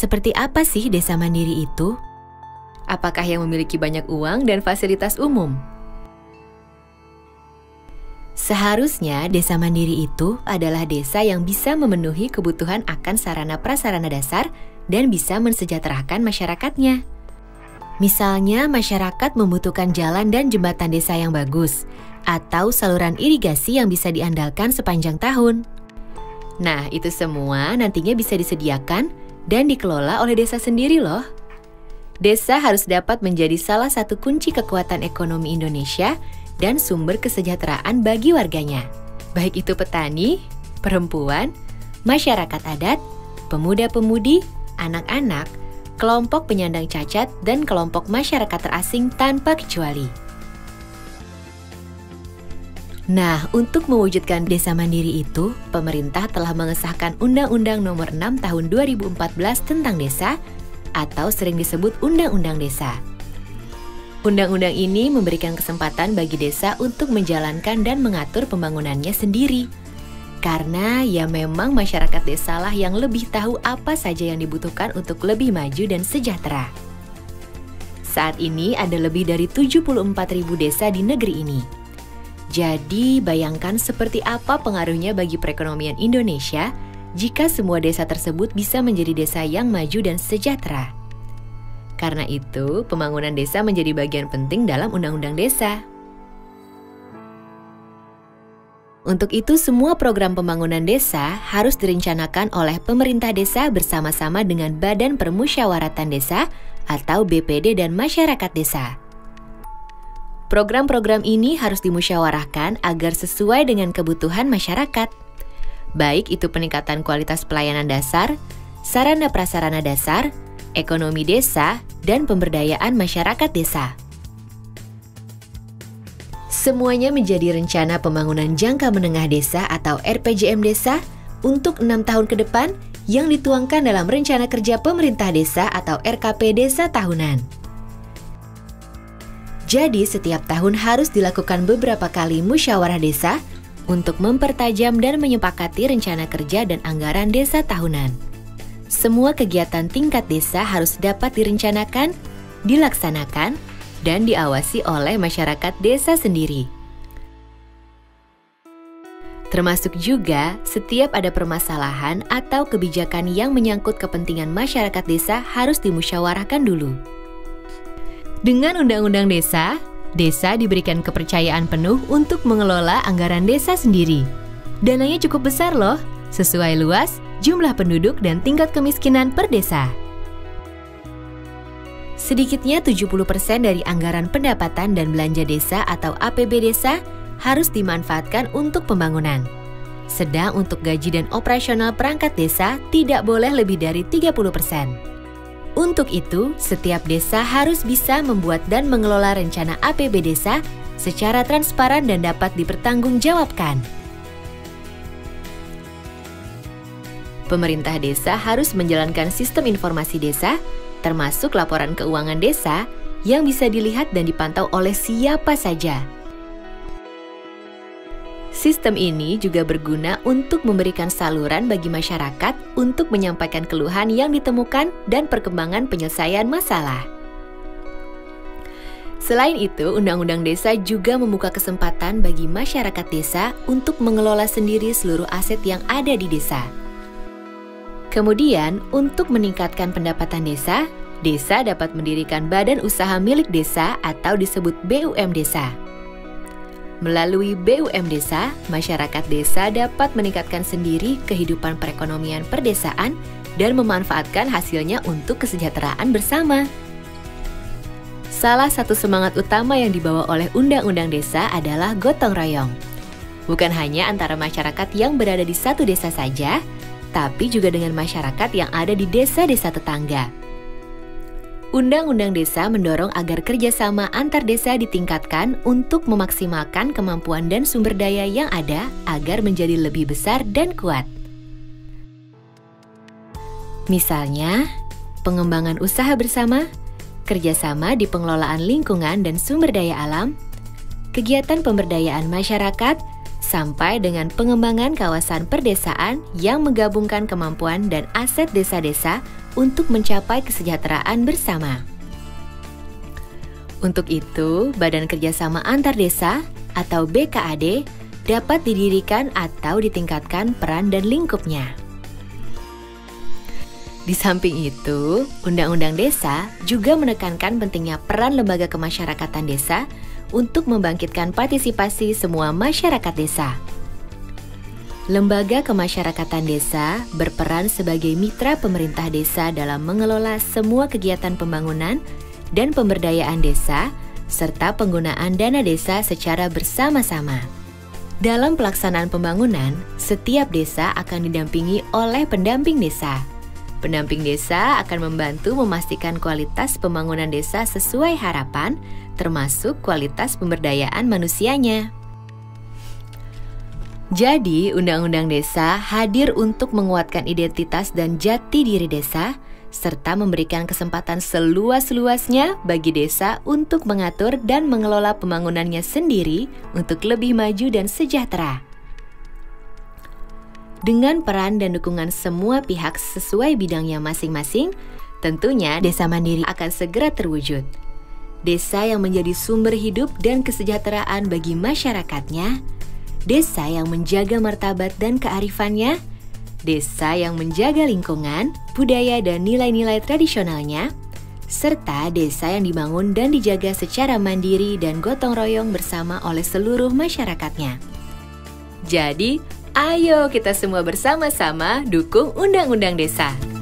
Seperti apa sih desa mandiri itu? Apakah yang memiliki banyak uang dan fasilitas umum? Seharusnya desa mandiri itu adalah desa yang bisa memenuhi kebutuhan akan sarana prasarana dasar dan bisa mensejahterakan masyarakatnya. Misalnya masyarakat membutuhkan jalan dan jembatan desa yang bagus, atau saluran irigasi yang bisa diandalkan sepanjang tahun. Nah, itu semua nantinya bisa disediakan dan dikelola oleh desa sendiri loh. Desa harus dapat menjadi salah satu kunci kekuatan ekonomi Indonesia dan sumber kesejahteraan bagi warganya. Baik itu petani, perempuan, masyarakat adat, pemuda-pemudi, anak-anak, kelompok penyandang cacat, dan kelompok masyarakat terasing tanpa kecuali. Nah, untuk mewujudkan desa mandiri itu, pemerintah telah mengesahkan Undang-Undang Nomor 6 Tahun 2014 tentang Desa, atau sering disebut Undang-Undang Desa. Undang-undang ini memberikan kesempatan bagi desa untuk menjalankan dan mengatur pembangunannya sendiri. Karena ya memang masyarakat desalah yang lebih tahu apa saja yang dibutuhkan untuk lebih maju dan sejahtera. Saat ini ada lebih dari 74.000 desa di negeri ini. Jadi, bayangkan seperti apa pengaruhnya bagi perekonomian Indonesia jika semua desa tersebut bisa menjadi desa yang maju dan sejahtera. Karena itu, pembangunan desa menjadi bagian penting dalam Undang-Undang Desa. Untuk itu, semua program pembangunan desa harus direncanakan oleh pemerintah desa bersama-sama dengan Badan Permusyawaratan Desa atau BPD dan masyarakat desa. Program-program ini harus dimusyawarahkan agar sesuai dengan kebutuhan masyarakat. Baik itu peningkatan kualitas pelayanan dasar, sarana prasarana dasar, ekonomi desa, dan pemberdayaan masyarakat desa. Semuanya menjadi rencana pembangunan jangka menengah desa atau RPJM desa untuk 6 tahun ke depan yang dituangkan dalam Rencana Kerja Pemerintah Desa atau RKP Desa Tahunan. Jadi, setiap tahun harus dilakukan beberapa kali musyawarah desa untuk mempertajam dan menyepakati rencana kerja dan anggaran desa tahunan. Semua kegiatan tingkat desa harus dapat direncanakan, dilaksanakan, dan diawasi oleh masyarakat desa sendiri. Termasuk juga setiap ada permasalahan atau kebijakan yang menyangkut kepentingan masyarakat desa harus dimusyawarahkan dulu. Dengan Undang-Undang Desa, desa diberikan kepercayaan penuh untuk mengelola anggaran desa sendiri. Dananya cukup besar loh, sesuai luas, jumlah penduduk, dan tingkat kemiskinan per desa. Sedikitnya 70% dari anggaran pendapatan dan belanja desa atau APB desa harus dimanfaatkan untuk pembangunan. Sedang untuk gaji dan operasional perangkat desa tidak boleh lebih dari 30%. Untuk itu, setiap desa harus bisa membuat dan mengelola rencana APB desa secara transparan dan dapat dipertanggungjawabkan. Pemerintah desa harus menjalankan sistem informasi desa, termasuk laporan keuangan desa, yang bisa dilihat dan dipantau oleh siapa saja. Sistem ini juga berguna untuk memberikan saluran bagi masyarakat untuk menyampaikan keluhan yang ditemukan dan perkembangan penyelesaian masalah. Selain itu, Undang-Undang Desa juga membuka kesempatan bagi masyarakat desa untuk mengelola sendiri seluruh aset yang ada di desa. Kemudian, untuk meningkatkan pendapatan desa, desa dapat mendirikan badan usaha milik desa atau disebut BUM desa. Melalui BUM desa, masyarakat desa dapat meningkatkan sendiri kehidupan perekonomian perdesaan dan memanfaatkan hasilnya untuk kesejahteraan bersama. Salah satu semangat utama yang dibawa oleh Undang-Undang Desa adalah gotong royong. Bukan hanya antara masyarakat yang berada di satu desa saja, tapi juga dengan masyarakat yang ada di desa-desa tetangga. Undang-Undang Desa mendorong agar kerjasama antar desa ditingkatkan untuk memaksimalkan kemampuan dan sumber daya yang ada agar menjadi lebih besar dan kuat. Misalnya, pengembangan usaha bersama, kerjasama di pengelolaan lingkungan dan sumber daya alam, kegiatan pemberdayaan masyarakat, sampai dengan pengembangan kawasan perdesaan yang menggabungkan kemampuan dan aset desa-desa untuk mencapai kesejahteraan bersama. Untuk itu, Badan Kerjasama Antar Desa atau BKAD dapat didirikan atau ditingkatkan peran dan lingkupnya. Di samping itu, Undang-Undang Desa juga menekankan pentingnya peran lembaga kemasyarakatan desa untuk membangkitkan partisipasi semua masyarakat desa. Lembaga kemasyarakatan desa berperan sebagai mitra pemerintah desa dalam mengelola semua kegiatan pembangunan dan pemberdayaan desa, serta penggunaan dana desa secara bersama-sama. Dalam pelaksanaan pembangunan, setiap desa akan didampingi oleh pendamping desa. Pendamping desa akan membantu memastikan kualitas pembangunan desa sesuai harapan, termasuk kualitas pemberdayaan manusianya. Jadi, Undang-Undang Desa hadir untuk menguatkan identitas dan jati diri desa, serta memberikan kesempatan seluas-luasnya bagi desa untuk mengatur dan mengelola pembangunannya sendiri untuk lebih maju dan sejahtera. Dengan peran dan dukungan semua pihak sesuai bidangnya masing-masing, tentunya desa mandiri akan segera terwujud. Desa yang menjadi sumber hidup dan kesejahteraan bagi masyarakatnya, desa yang menjaga martabat dan kearifannya, desa yang menjaga lingkungan, budaya dan nilai-nilai tradisionalnya, serta desa yang dibangun dan dijaga secara mandiri dan gotong royong bersama oleh seluruh masyarakatnya. Jadi, ayo kita semua bersama-sama dukung Undang-Undang Desa.